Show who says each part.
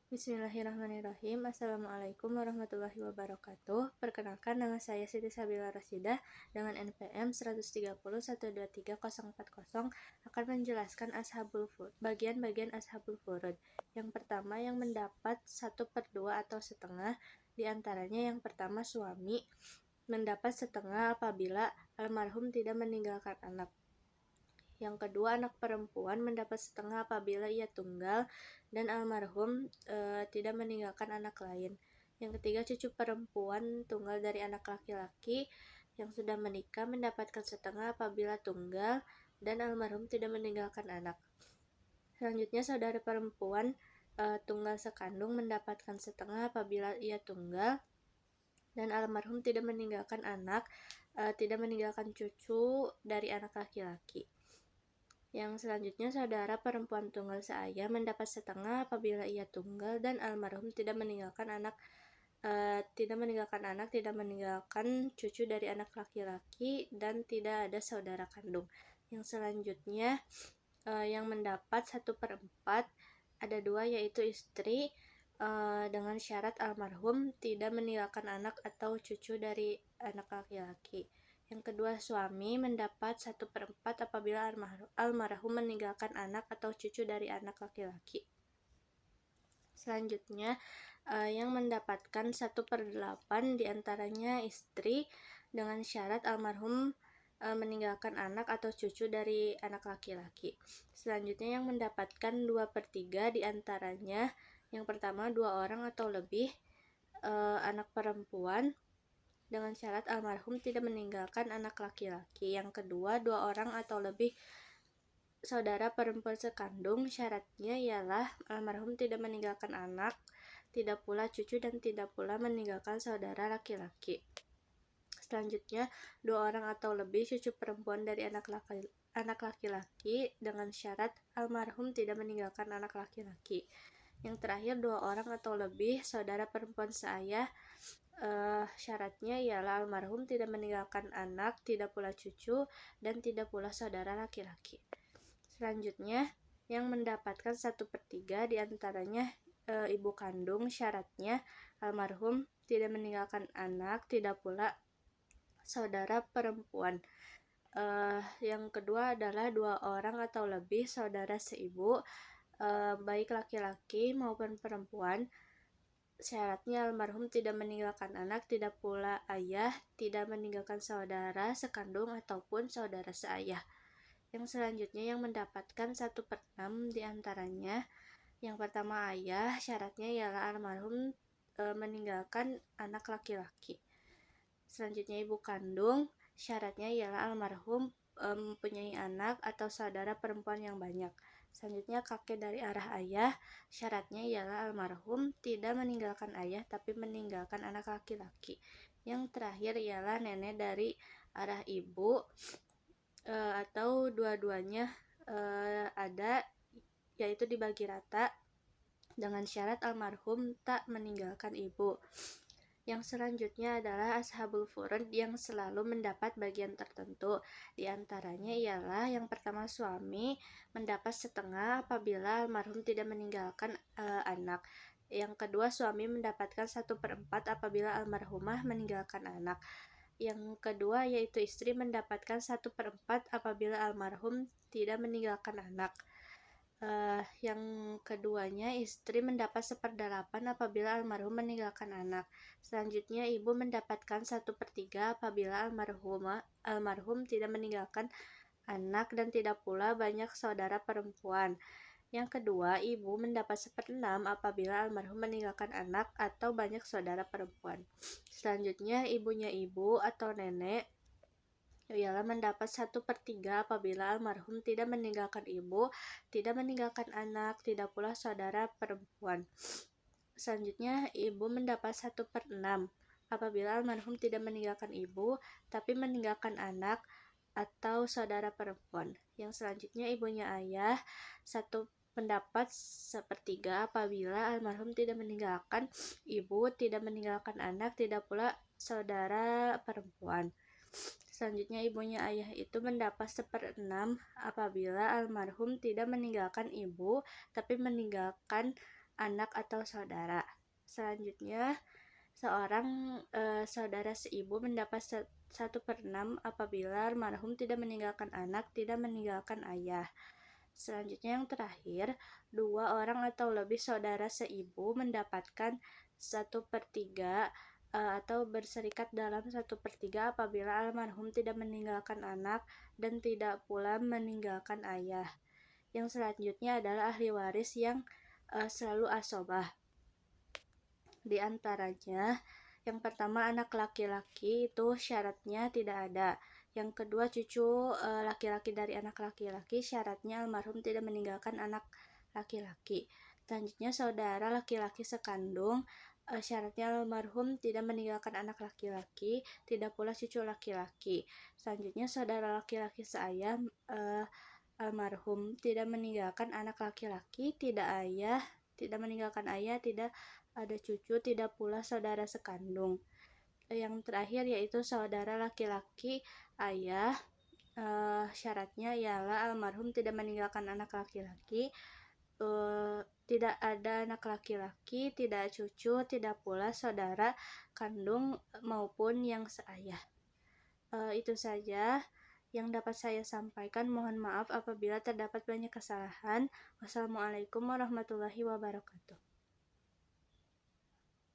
Speaker 1: Bismillahirrahmanirrahim. Assalamualaikum warahmatullahi wabarakatuh. Perkenalkan, nama saya Siti Sabila Rasidah dengan NPM 130123040 akan menjelaskan bagian-bagian ashabul furud. Yang pertama, yang mendapat 1/2 atau setengah, diantaranya yang pertama suami mendapat setengah apabila almarhum tidak meninggalkan anak. Yang kedua, anak perempuan mendapat setengah apabila ia tunggal dan almarhum tidak meninggalkan anak lain. Yang ketiga, cucu perempuan tunggal dari anak laki-laki yang sudah menikah mendapatkan setengah apabila tunggal dan almarhum tidak meninggalkan anak. Selanjutnya, saudara perempuan tunggal sekandung mendapatkan setengah apabila ia tunggal dan almarhum tidak meninggalkan tidak meninggalkan cucu dari anak laki-laki. Yang selanjutnya, saudara perempuan tunggal seayah mendapat setengah apabila ia tunggal dan almarhum tidak meninggalkan tidak meninggalkan cucu dari anak laki-laki dan tidak ada saudara kandung. Yang selanjutnya, yang mendapat 1/4 ada dua, yaitu istri dengan syarat almarhum tidak meninggalkan anak atau cucu dari anak laki-laki. Yang kedua, suami mendapat 1/4 apabila almarhum meninggalkan anak atau cucu dari anak laki-laki. Selanjutnya, yang mendapatkan 1/8 diantaranya istri dengan syarat almarhum meninggalkan anak atau cucu dari anak laki-laki. Selanjutnya, yang mendapatkan 2/3 diantaranya yang pertama 2 orang atau lebih anak perempuan dengan syarat almarhum tidak meninggalkan anak laki-laki. Yang kedua, 2 orang atau lebih saudara perempuan sekandung, syaratnya ialah almarhum tidak meninggalkan anak, tidak pula cucu, dan tidak pula meninggalkan saudara laki-laki. Selanjutnya, 2 orang atau lebih cucu perempuan dari anak laki-laki dengan syarat almarhum tidak meninggalkan anak laki-laki. Yang terakhir, 2 orang atau lebih saudara perempuan seayah, syaratnya ialah almarhum tidak meninggalkan anak, tidak pula cucu, dan tidak pula saudara laki-laki. Selanjutnya, yang mendapatkan 1/3 diantaranya ibu kandung, syaratnya almarhum tidak meninggalkan anak, tidak pula saudara perempuan. Yang kedua adalah 2 orang atau lebih saudara seibu, baik laki-laki maupun perempuan. Syaratnya almarhum tidak meninggalkan anak, tidak pula ayah, tidak meninggalkan saudara sekandung ataupun saudara seayah. Yang selanjutnya, yang mendapatkan 1/6 diantaranya yang pertama ayah, syaratnya ialah almarhum meninggalkan anak laki-laki. Selanjutnya, ibu kandung, syaratnya ialah almarhum mempunyai anak atau saudara perempuan yang banyak. Selanjutnya, kakek dari arah ayah, syaratnya ialah almarhum tidak meninggalkan ayah tapi meninggalkan anak laki-laki. Yang terakhir ialah nenek dari arah ibu atau dua-duanya ada, yaitu dibagi rata dengan syarat almarhum tak meninggalkan ibu. Yang selanjutnya adalah ashabul furud yang selalu mendapat bagian tertentu. Di antaranya ialah yang pertama, suami mendapat setengah apabila almarhum tidak meninggalkan anak. Yang kedua, suami mendapatkan 1/4 apabila almarhumah meninggalkan anak. Yang kedua, yaitu istri mendapatkan 1/4 apabila almarhum tidak meninggalkan anak. Yang keduanya, istri mendapat 1/8 apabila almarhum meninggalkan anak. Selanjutnya, ibu mendapatkan 1/3 apabila almarhum tidak meninggalkan anak dan tidak pula banyak saudara perempuan. Yang kedua, ibu mendapat 1/6 apabila almarhum meninggalkan anak atau banyak saudara perempuan. Selanjutnya, ibunya ibu atau nenek ialah mendapat 1/3 apabila almarhum tidak meninggalkan ibu, tidak meninggalkan anak, tidak pula saudara perempuan. Selanjutnya, ibu mendapat 1/6 apabila almarhum tidak meninggalkan ibu, tapi meninggalkan anak atau saudara perempuan. Yang selanjutnya, ibunya ayah mendapat 1/3 apabila almarhum tidak meninggalkan ibu, tidak meninggalkan anak, tidak pula saudara perempuan. Selanjutnya, ibunya ayah itu mendapat 1/6 apabila almarhum tidak meninggalkan ibu, tapi meninggalkan anak atau saudara. Selanjutnya, seorang saudara seibu mendapat 1/6 apabila almarhum tidak meninggalkan anak, tidak meninggalkan ayah. Selanjutnya yang terakhir, 2 orang atau lebih saudara seibu mendapatkan 1/3 atau berserikat dalam 1/3 apabila almarhum tidak meninggalkan anak dan tidak pula meninggalkan ayah. Yang selanjutnya adalah ahli waris yang selalu asobah. Di antaranya, yang pertama anak laki-laki itu syaratnya tidak ada. Yang kedua cucu laki-laki dari anak laki-laki syaratnya almarhum tidak meninggalkan anak laki-laki. Selanjutnya saudara laki-laki sekandung syaratnya almarhum tidak meninggalkan anak laki-laki, tidak pula cucu laki-laki. Selanjutnya saudara laki-laki seayah almarhum tidak meninggalkan anak laki-laki, tidak meninggalkan ayah, tidak ada cucu, tidak pula saudara sekandung. Yang terakhir yaitu saudara laki-laki ayah, syaratnya ialah almarhum tidak meninggalkan anak laki-laki, tidak ada anak laki-laki, tidak cucu, tidak pula saudara kandung maupun yang seayah. Itu saja yang dapat saya sampaikan. Mohon maaf apabila terdapat banyak kesalahan. Wassalamualaikum warahmatullahi wabarakatuh.